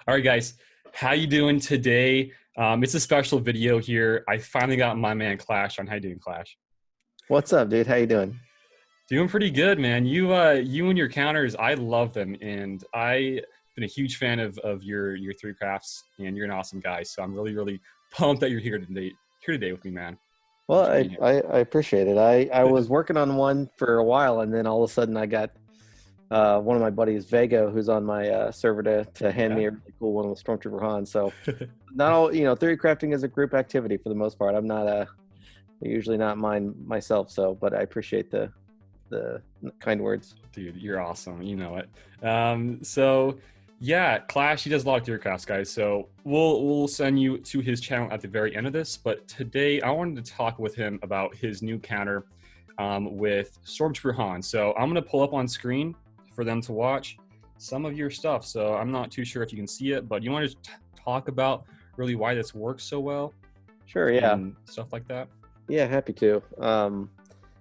All right, guys, how you doing today? It's a special video here. I finally got my man Clash on. How you doing, Clash? What's up, dude? How you doing? Doing pretty good, man. You and your counters, I love them, and I've been a huge fan of your three crafts, and you're an awesome guy. So I'm really pumped that you're here today with me, man. Well, Thanks for being here. I appreciate it. I was working on one for a while, and then all of a sudden I got one of my buddies, Vago, who's on my server to hand Yeah. me a really cool one with Stormtrooper Han. So not all, theory crafting is a group activity for the most part. I'm not usually not mine myself, but I appreciate the kind words. Dude, you're awesome. You know it. So yeah, Clash, he does a lot of theory crafts, guys. So we'll send you to his channel at the very end of this. But today I wanted to talk with him about his new counter with Stormtrooper Han. So I'm gonna pull up on screen for them to watch some of your stuff. So I'm not too sure if you can see it, but you want to talk about really why this works so well? Sure, yeah. And stuff like that. Yeah, happy to.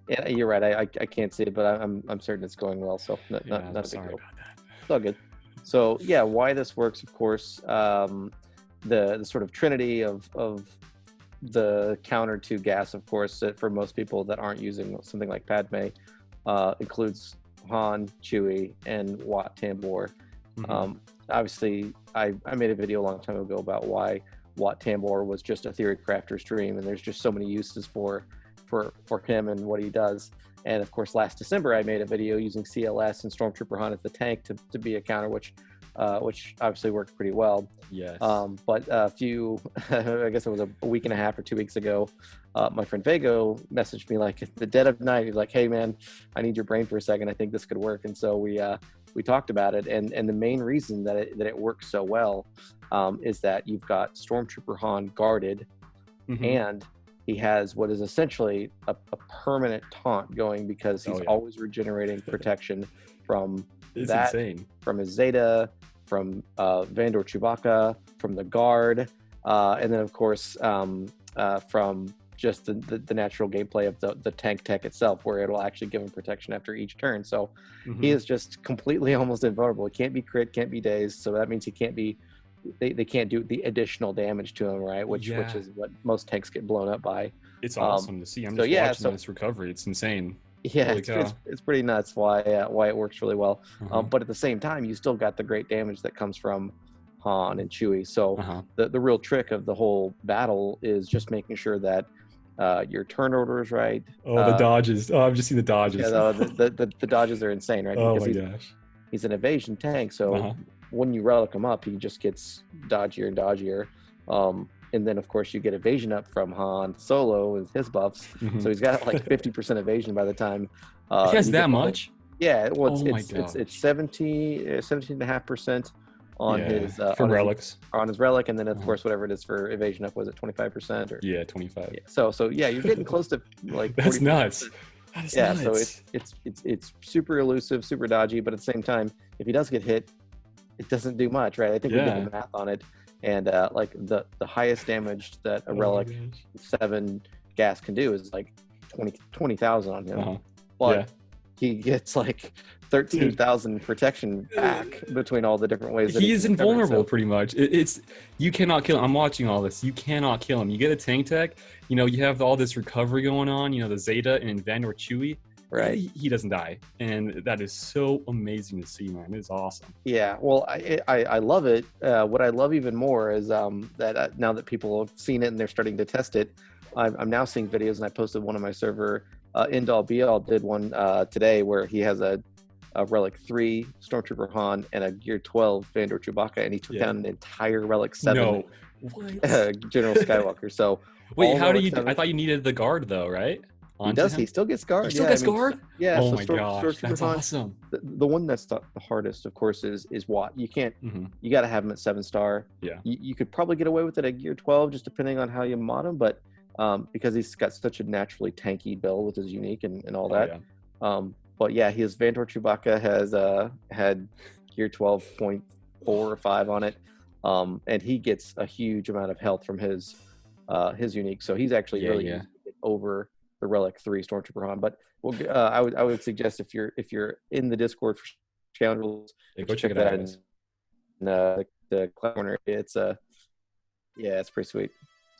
Yeah, you're right. I can't see it, but I'm certain it's going well. So not a big Sorry deal. about that. It's all good. So yeah, why this works, of course, the sort of trinity of the counter to gas, of course, for most people that aren't using something like Padme, includes Han, Chewie, and Wat Tambor. Obviously, I made a video a long time ago about why Wat Tambor was just a theory crafter's dream, and there's just so many uses for him and what he does. And of course, last December, I made a video using CLS and Stormtrooper Han as the tank to be a counter, which obviously worked pretty well. Yes. But a few, I guess it was a week and a half or 2 weeks ago, my friend Vago messaged me like at the dead of night. He's like, "Hey man, I need your brain for a second. I think this could work." And so we talked about it. And the main reason that it works so well is that you've got Stormtrooper Han guarded, and he has what is essentially a permanent taunt going because he's always regenerating protection from insane. From his Zeta, from Vandor Chewbacca, from the guard, and then of course from just the natural gameplay of the tank tech itself, where it'll actually give him protection after each turn. So he is just completely almost invulnerable. He can't be crit, can't be dazed, so that means he can't be. They can't do the additional damage to him, right? Which is what most tanks get blown up by. It's awesome to see. I'm just watching this recovery. It's insane. Yeah, it's pretty nuts why it works really well. But at the same time, you still got the great damage that comes from Han and Chewie. So the real trick of the whole battle is just making sure that your turn order is right. The dodges. Oh, I've just seen the dodges. Yeah, the dodges are insane, right? Oh because my gosh. He's an evasion tank, so when you relic him up, he just gets dodgier and dodgier. And then, of course, you get evasion up from Han Solo with his buffs. So he's got like 50% evasion by the time. He has that much? Yeah, well, it's 17.5% on his relics. On his relic, and then of course whatever it is for evasion up, was it 25% or? Yeah, 25. Yeah, so yeah, you're getting close to like. That's nuts. That is nuts. So it's super elusive, super dodgy, but at the same time, if he does get hit, it doesn't do much, right? I think we did the math on it, and like the highest damage that a relic 7 gas can do is like 20,000 on him, but he gets like 13,000 protection back between all the different ways. He is invulnerable, pretty much. You cannot kill him. I'm watching all this. You cannot kill him. You get a tank tech. You have all this recovery going on. The Zeta and Vandor Chewie. Right. He doesn't die, and that is so amazing to see, man. It's awesome. Yeah, well, I love it. What I love even more is that now that people have seen it and they're starting to test it, I'm now seeing videos, and I posted one on my server. Indall Beall did one today where he has a Relic 3 Stormtrooper Han and a Gear 12 Vandor Chewbacca, and he took down an entire Relic 7 General Skywalker. So wait, how do you? I thought you needed the guard though, right? He does. He still gets guard. He still gets guard? Yeah. Oh my gosh, that's awesome. The one that's the hardest, of course, is Wat. You can't. You got to have him at 7-star. Yeah. You could probably get away with it at Gear 12, just depending on how you mod him. But because he's got such a naturally tanky build with his unique and all that. But yeah, his Vandor Chewbacca has had Gear 12.4 or 5 on it, and he gets a huge amount of health from his unique. So he's actually really easy to get over the Relic 3 Stormtrooper Han. But I would suggest if you're in the Discord for Scoundrels, go check it out. And the the corner. It's yeah, it's pretty sweet.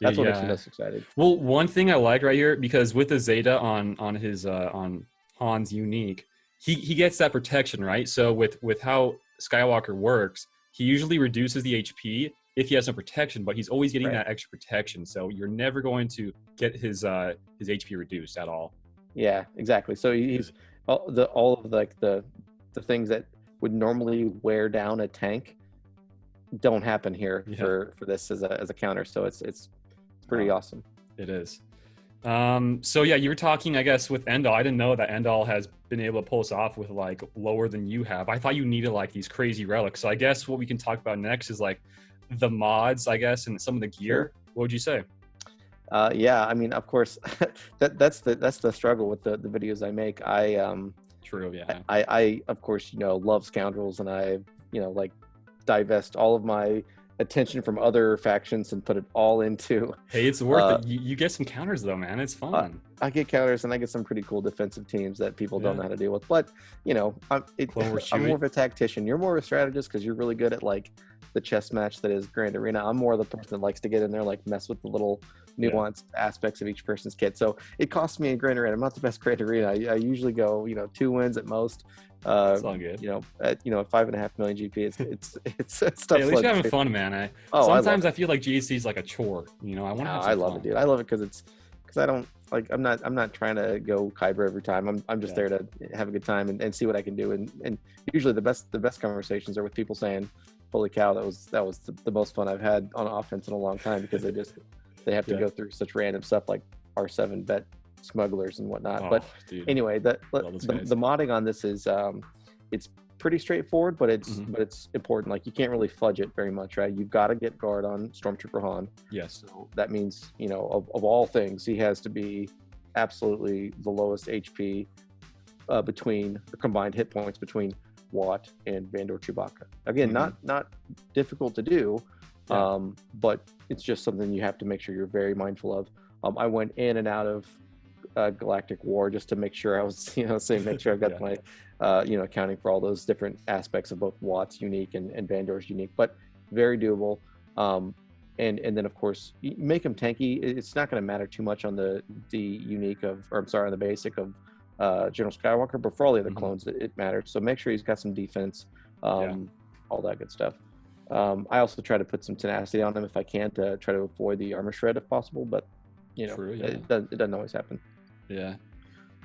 Yeah, That's what makes me yeah. most excited. Well, one thing I like right here, because with the Zeta on his on Han's unique, he gets that protection, right? So with how Skywalker works, he usually reduces the HP if he has no protection, but he's always getting Right. that extra protection. So you're never going to get his HP reduced at all. Yeah, exactly. So he's all of like the things that would normally wear down a tank don't happen here Yeah. for this as a counter. So it's pretty Wow. awesome. It is. So yeah, you were talking, I guess, with Endall. I didn't know that Endall has been able to pull this off with like lower than you have. I thought you needed like these crazy relics. So I guess what we can talk about next is like the mods, I guess, and some of the gear. Sure. What would you say? Yeah, I mean, of course, that's the struggle with the videos I make. True, yeah. I of course, love scoundrels, and I, like divest all of my attention from other factions and put it all into. Hey, it's worth it. You get some counters though, man. It's fun. I get counters, and I get some pretty cool defensive teams that people don't Yeah. know how to deal with. But I'm Chewy. more of a tactician. You're more of a strategist because you're really good at like the chess match that is Grand Arena. I'm more of the person that likes to get in there, like mess with the little nuanced aspects of each person's kit. So it costs me in Grand Arena. I'm not the best Grand Arena. I usually go 2 wins at most. It's all good. At 5.5 million GP. It's tough. Hey, at least you're having fun, man. Sometimes I feel like GAC is like a chore. I want to have some I love fun. it, dude. I love it because I don't like. I'm not trying to go Kyber every time. I'm just there to have a good time and see what I can do. And usually the best conversations are with people saying, "Holy cow, that was the most fun I've had on offense in a long time," because they have to go through such random stuff like R7 bet smugglers and whatnot. Oh, but dude. anyway, the modding on this is it's pretty straightforward, but it's important. Like, you can't really fudge it very much, right? You've got to get guard on Stormtrooper Han. Yes. So that means, of all things, he has to be absolutely the lowest HP between the combined hit points between Watt and Vandor Chewbacca. Again, not difficult to do, but it's just something you have to make sure you're very mindful of. I went in and out of Galactic War just to make sure I was, make sure I've got my, accounting for all those different aspects of both Watt's unique and Vandor's unique, but very doable. And then of course, you make him tanky. It's not going to matter too much on the unique on the basic of General Skywalker, but for all the other clones, it matters. So make sure he's got some defense, all that good stuff. I also try to put some tenacity on him if I can, to try to avoid the armor shred if possible, but it doesn't always happen. Yeah.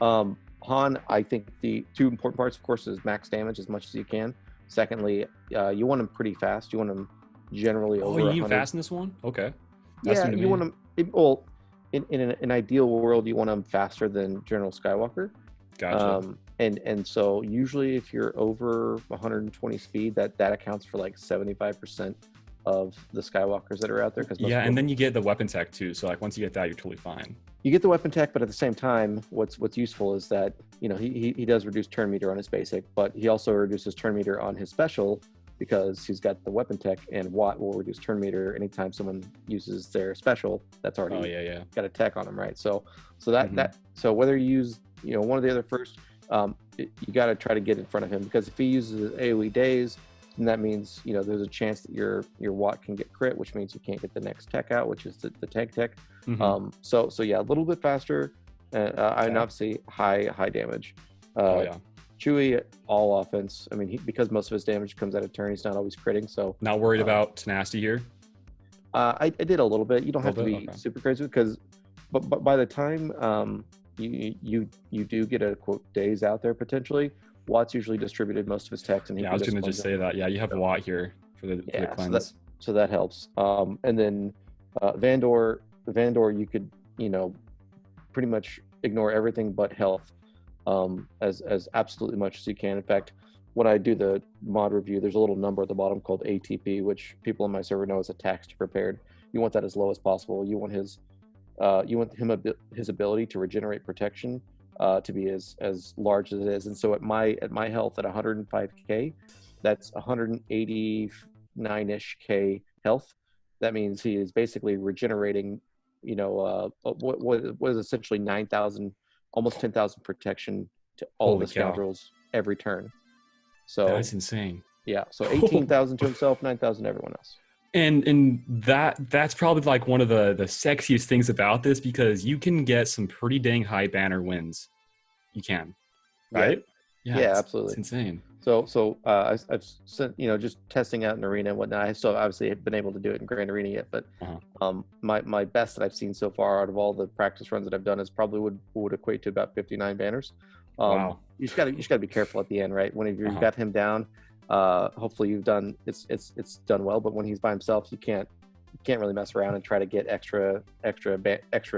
Han, I think the two important parts, of course, is max damage as much as you can. Secondly, you want him pretty fast. You want him generally over 100. You need fast in this one? Okay. That's you want him. In an ideal world, you want him faster than General Skywalker. Gotcha. And so usually, if you're over 120 speed, that accounts for like 75% of the Skywalkers that are out there. And then you get the weapon tech too. So like once you get that, you're totally fine. You get the weapon tech, but at the same time, what's useful is that he does reduce turn meter on his basic, but he also reduces turn meter on his special because he's got the weapon tech, and Watt will reduce turn meter anytime someone uses their special that's already got a tech on them, right? So so whether you use one or the other first, you got to try to get in front of him, because if he uses AoE days, then that means there's a chance that your Watt can get crit, which means you can't get the next tech out, which is the tank tech. So yeah, a little bit faster, and obviously high damage. Chewie, all offense. I mean, because most of his damage comes out of turn, he's not always critting. So not worried about tenacity here. I did a little bit. You don't have to be super crazy, because, but by the time you do get a quote days out there potentially, Watt's usually distributed most of his techs, and I was gonna just say that. Yeah, you have Watt here for the cleanse. So that helps. And then Vandor, you could pretty much ignore everything but health, as absolutely much as you can. In fact, when I do the mod review, there's a little number at the bottom called ATP, which people on my server know as attacks to prepared. You want that as low as possible. You want his ability to regenerate protection to be as large as it is. And so at my health at 105k, that's 189ish k health. That means he is basically regenerating what is essentially 9,000, almost 10,000 protection to all the scoundrels every turn. So that's insane. Yeah, so 18,000 to himself, 9,000 to everyone else. And that's probably like one of the sexiest things about this, because you can get some pretty dang high banner wins. You can, Yeah, right? Yeah, yeah, it's absolutely. insane. So I've sent, just testing out an arena and whatnot. I still obviously have been able to do it in Grand Arena yet, but my best that I've seen so far out of all the practice runs that I've done is probably would equate to about 59 banners. Wow. You just gotta be careful at the end, right? When you've got him down, hopefully you've done it's done well. But when he's by himself, you can't really mess around and try to get extra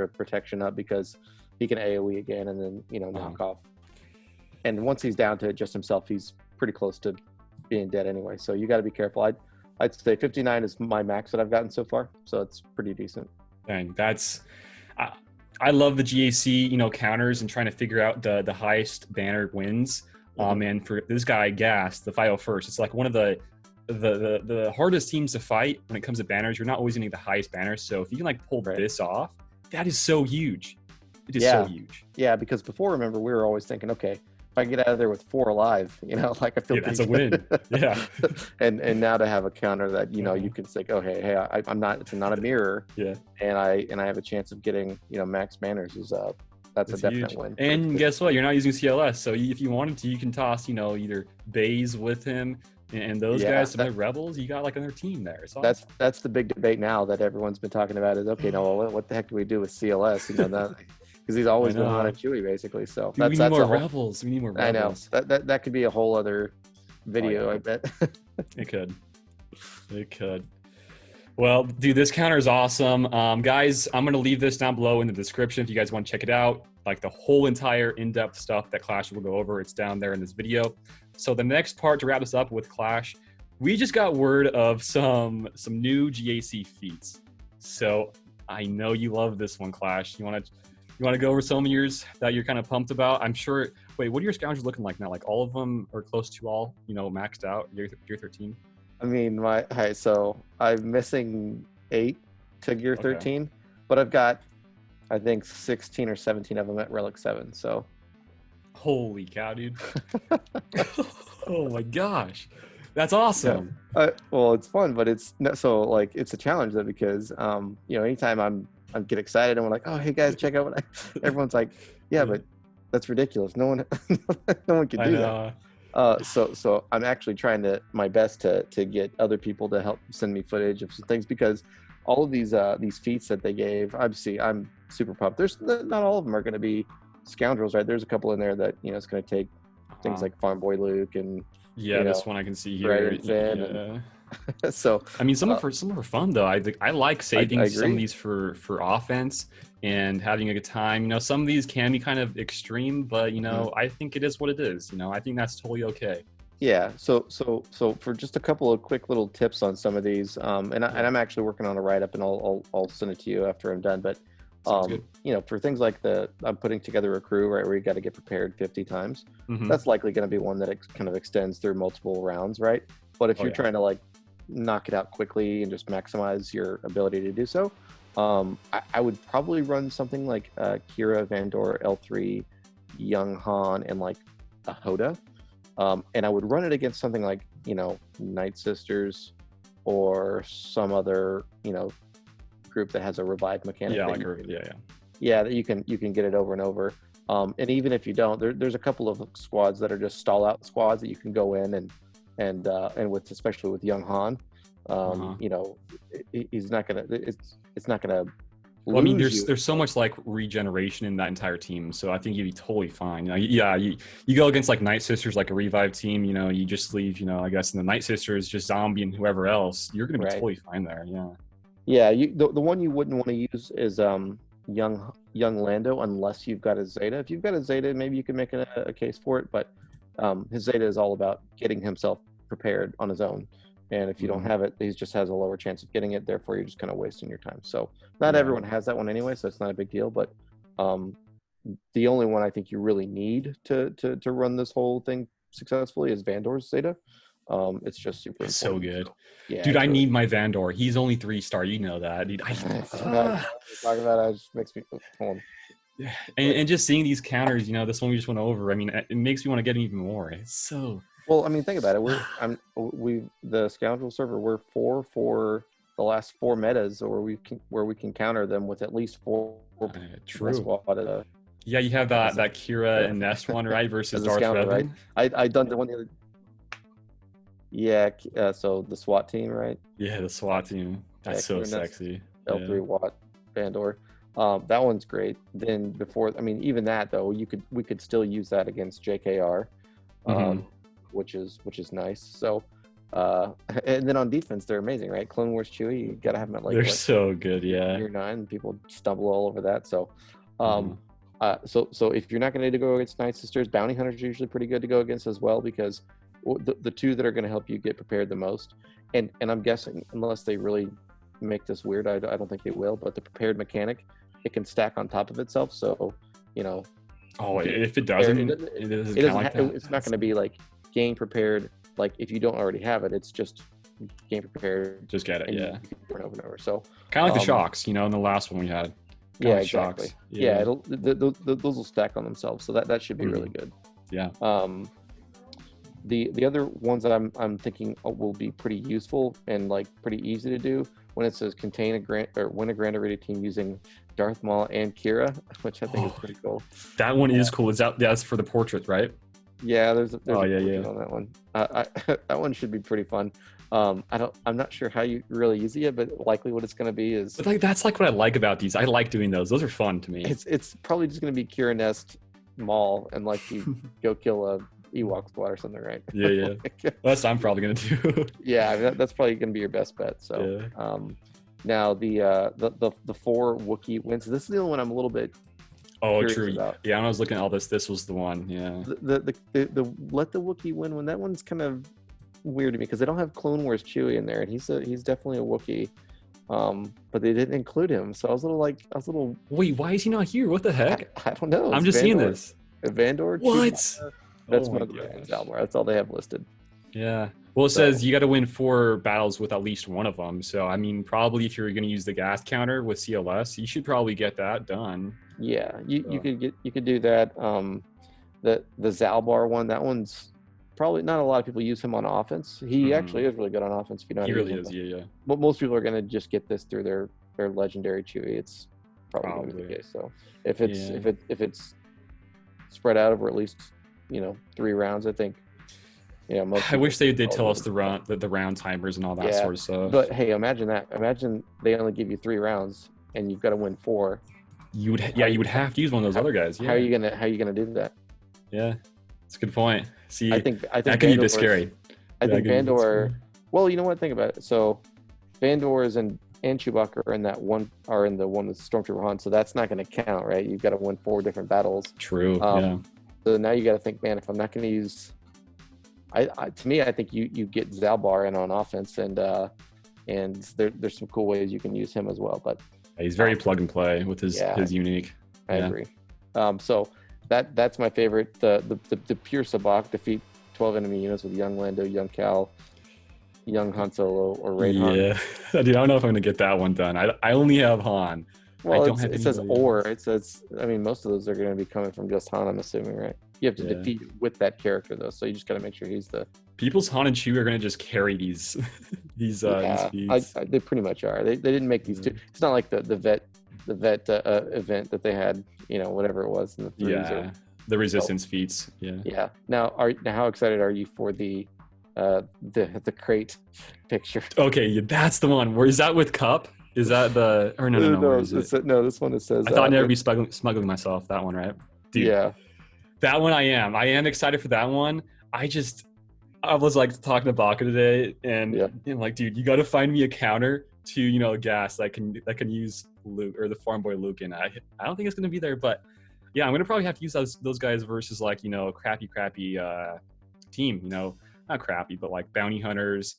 protection up, because he can AOE again and then knock off. And once he's down to just himself, he's pretty close to being dead anyway. So you got to be careful. I'd say 59 is my max that I've gotten so far. So it's pretty decent. Dang, I love the GAC, counters and trying to figure out the highest banner wins. And for this guy, Gas, the 501st, it's like one of the hardest teams to fight when it comes to banners. You're not always going to get the highest banners. So if you can pull this off, that is so huge. It is so huge. Yeah, because before, remember, we were always thinking, okay, if I get out of there with 4 alive, I feel that's a win. Yeah. and now to have a counter that you can say, oh hey, I'm not. It's not a mirror. Yeah. And I have a chance of getting max banners is that's a definite win. And guess what? You're not using CLS, so if you wanted to, you can toss either Baze with him and those guys, some of the rebels. You got another team there. So that's the big debate now that everyone's been talking about is, okay, no, well, what the heck do we do with CLS? Because he's always been on a Chewy, basically. So we need more rebels. We need more rebels. I know that could be a whole other video. I bet it could. Well, dude, this counter is awesome. Guys, I'm going to leave this down below in the description if you guys want to check it out. The whole entire in-depth stuff that Clash will go over, it's down there in this video. So the next part to wrap this up with Clash, we just got word of some new GAC feats. So I know you love this one, Clash. You want to go over some of yours that you're kind of pumped about? I'm sure. Wait, what are your scoundrels looking like now? All of them are close to all, maxed out, year 13? I mean, so I'm missing 8 to gear 13, but I've got, I think, 16 or 17 of them at Relic 7. So, holy cow, dude! Oh my gosh, that's awesome. Yeah. Well, it's fun, but it's it's a challenge though, because anytime I get excited and we're like, oh hey guys, check out what everyone's like, yeah, but that's ridiculous. No one can do that. So I'm actually trying my best to get other people to help send me footage of some things, because all of these feats that they gave, obviously I'm super pumped. There's not all of them are going to be scoundrels, right? There's a couple in there that it's going to take things like Farm Boy Luke and this one I can see here. So I mean, some of them are fun though. I like saving some of these for offense and having a good time. Some of these can be kind of extreme, but I think it is what it is. I think that's totally okay. Yeah. So for just a couple of quick little tips on some of these, and I'm actually working on a write-up, and I'll send it to you after I'm done. But for things like I'm putting together a crew, right, where you got to get prepared 50 times. That's likely going to be one that kind of extends through multiple rounds, right? But if you're trying to knock it out quickly and just maximize your ability to do so, I would probably run something like Kira, Vandor, L3, Young Han, and a Hoda. And I would run it against something like, Night Sisters or some other, group that has a revived mechanic. Yeah, that you can get it over and over. And even if you don't, there's a couple of squads that are just stall out squads that you can go in and with, especially with Young Han, he's not gonna. It's not gonna. Well, I mean, there's so much regeneration in that entire team, so I think you'd be totally fine. You go against Night Sisters, a revive team. You just leave. I guess, and the Night Sisters just zombie and whoever else. You're gonna be totally fine there. Yeah. Yeah. The one you wouldn't want to use is young Lando, unless you've got a Zeta. If you've got a Zeta, maybe you can make a case for it. But his Zeta is all about getting himself prepared on his own. And if you don't have it, he just has a lower chance of getting it. Therefore, you're just kind of wasting your time. So not everyone has that one anyway, so it's not a big deal. But the only one I think you really need to run this whole thing successfully is Vandor's Zeta. It's just super important. So good. Yeah, dude, I need my Vandor. He's only 3-star. You know that. Dude, talking about it just makes me fun. And just seeing these counters, this one we just went over, I mean, it makes me want to get even more. It's so... Well, I mean, think about it. The Scoundrel server. We're 4 for the last 4 metas, or where we can counter them with at least 4. True. Squad Yeah, you have that Kira and Nest one, right? Versus Darth Scoundrel, right? Revan. I done the one the other. Yeah, so the SWAT team, right? Yeah, the SWAT team. That's so sexy. L3 Watt Bandor. That one's great. Then before, I mean, even that though, we could still use that against JKR, which is nice. So, and then on defense, they're amazing, right? Clone Wars Chewie, you gotta have them at they're so good, yeah. Year 9, people stumble all over that. So, so if you're not going to go against Night Sisters, Bounty Hunters are usually pretty good to go against as well, because the 2 that are going to help you get prepared the most, and I'm guessing unless they really make this weird, I don't think they will, but the prepared mechanic, it can stack on top of itself. So, if it doesn't, it's not going to be like game prepared. Like if you don't already have it, it's just game prepared. Just get it, yeah. Over and over. So kind of like the shocks, in the last one we had. Yeah, exactly. Shocks. Yeah, those will stack on themselves, so that should be really good. Yeah. The other ones that I'm thinking will be pretty useful and like pretty easy to do, when it says win a Grand Arena team using Darth Maul and Kira, which I think is pretty cool. That one is cool. That's for the portrait, right? Yeah, there's a portrait on that one. That one should be pretty fun. I'm not sure how you really use it yet, but likely what it's going to be is. But that's like what I like about these. I like doing those. Those are fun to me. It's probably just going to be Kira Nest Maul, and like you go kill a Ewok squad or something, right? Yeah. That's what I'm probably going to do. Yeah, I mean, that's probably going to be your best bet. So, now the 4 Wookiee wins. This is the only one I'm a little bit. Oh, true. About. Yeah, when I was looking at all this was the one. Yeah. The let the Wookiee win one. That one's kind of weird to me because they don't have Clone Wars Chewie in there, and he's definitely a Wookiee. But they didn't include him, so I was a little. Wait, why is he not here? What the heck? I don't know. I'm just seeing this. Vandor. What? That's Smuggler and Zalbar. That's all they have listed. Yeah. Well, it says you got to win 4 battles with at least one of them. So, I mean, probably if you're going to use the gas counter with CLS, you should probably get that done. Yeah, you could do that. The Zalbar one, that one's probably not a lot of people use him on offense. He actually is really good on offense. If you know, he really is. Yeah. But most people are going to just get this through their legendary Chewie. It's probably going to be the case. So if it's spread out over at least 3 rounds, I think. I wish they did tell us the round timers and all that sort of stuff. But hey, imagine that. Imagine they only give you 3 rounds and you've got to win 4. You would have to use one of those other guys. Yeah. How are you gonna do that? Yeah, it's a good point. See, I think that could be a bit scary. I think Vandor. Well, you know what? Think about it. So, Vandor and Chewbacca are in the one with Stormtrooper Han. So that's not going to count, right? You've got to win 4 different battles. True. Yeah. So now you got to think, man, if I'm not going to use, to me, I think you get Zalbar in on offense, and there's some cool ways you can use him as well, but. He's very plug and play with his unique. I agree. So that's my favorite. The pure Sabacc, defeat 12 enemy units with young Lando, young Cal, young Han Solo, or Ray Han. Yeah, dude, I don't know if I'm gonna get that one done. I only have Han. Well, it says or. It says, I mean, most of those are going to be coming from just Han, I'm assuming, right? You have to defeat with that character, though, so you just got to make sure he's the... People's Han and Chewie are going to just carry these feats. They pretty much are. They didn't make these two... It's not like the vet event that they had, whatever it was in the 30s. The resistance feats, Yeah. Now, how excited are you for the crate picture? Okay, that's the one. Where is that with Cup? Is that the... Or no. No, this one that says... I thought I'd never be smuggling myself. That one, right? Dude, yeah. That one I am excited for that one. I was like talking to Baka today and like, dude, you got to find me a counter to, gas that can use Luke or the farm boy Luke. And I don't think it's going to be there, but yeah, I'm going to probably have to use those guys versus like, crappy team, not crappy, but like bounty hunters,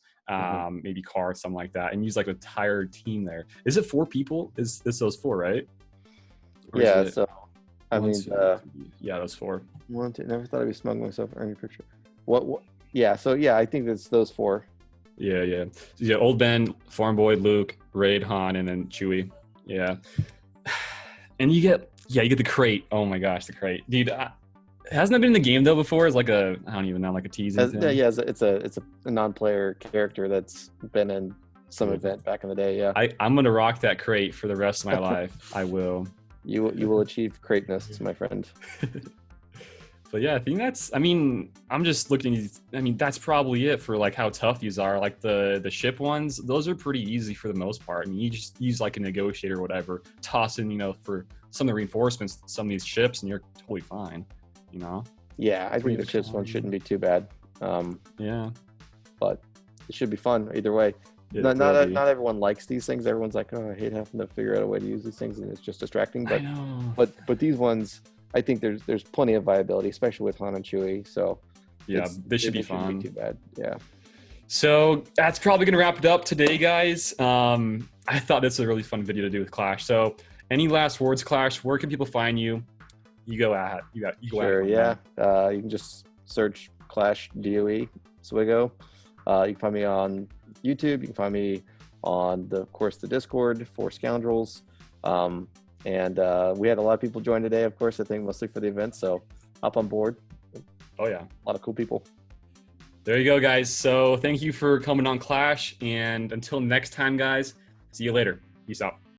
maybe cars, something like that, and use like an entire team there. Is it 4 people? Is this those 4, right? Or so I mean, those 4. Never thought I'd be smuggling myself or any picture. What? Yeah. So yeah, I think it's those 4. Yeah. So, Old Ben, Farm Boy, Luke, Raid, Han, and then Chewie. Yeah. And you get the crate. Oh my gosh, the crate, dude. Hasn't that been in the game though before? It's like a, I don't even know, like a teasing thing. Yeah, it's a non-player character that's been in some Cool. event back in the day. Yeah, I'm gonna rock that crate for the rest of my life. I will. you will achieve greatness, my friend. But yeah, I think that's, I mean, I'm just looking, I mean, that's probably it for like how tough these are. Like the ship ones, those are pretty easy for the most part. I mean, you just use like a negotiator or whatever, toss in, you know, for some of the reinforcements, some of these ships, and you're totally fine, you know? Yeah, I think the chips one shouldn't be too bad. Yeah. But it should be fun either way. Not everyone likes these things. Everyone's like, oh, I hate having to figure out a way to use these things, and it's just distracting. I know. But these ones, I think there's plenty of viability, especially with Han and Chewie. So yeah, this should be shouldn't fun. Be too bad. Yeah. So that's probably gonna wrap it up today, guys. I thought this was a really fun video to do with Clash. So any last words, Clash? Where can people find you? You go at you go Sure. at Yeah. You can just search Clash DOE SWGoH. You can find me on YouTube. You can find me on of course the Discord for Scoundrels. And we had a lot of people join today, of course, I think mostly for the event. So hop on board. Oh yeah, a lot of cool people. There you go, guys. So thank you for coming on Clash, and until next time, guys, see you later. Peace out.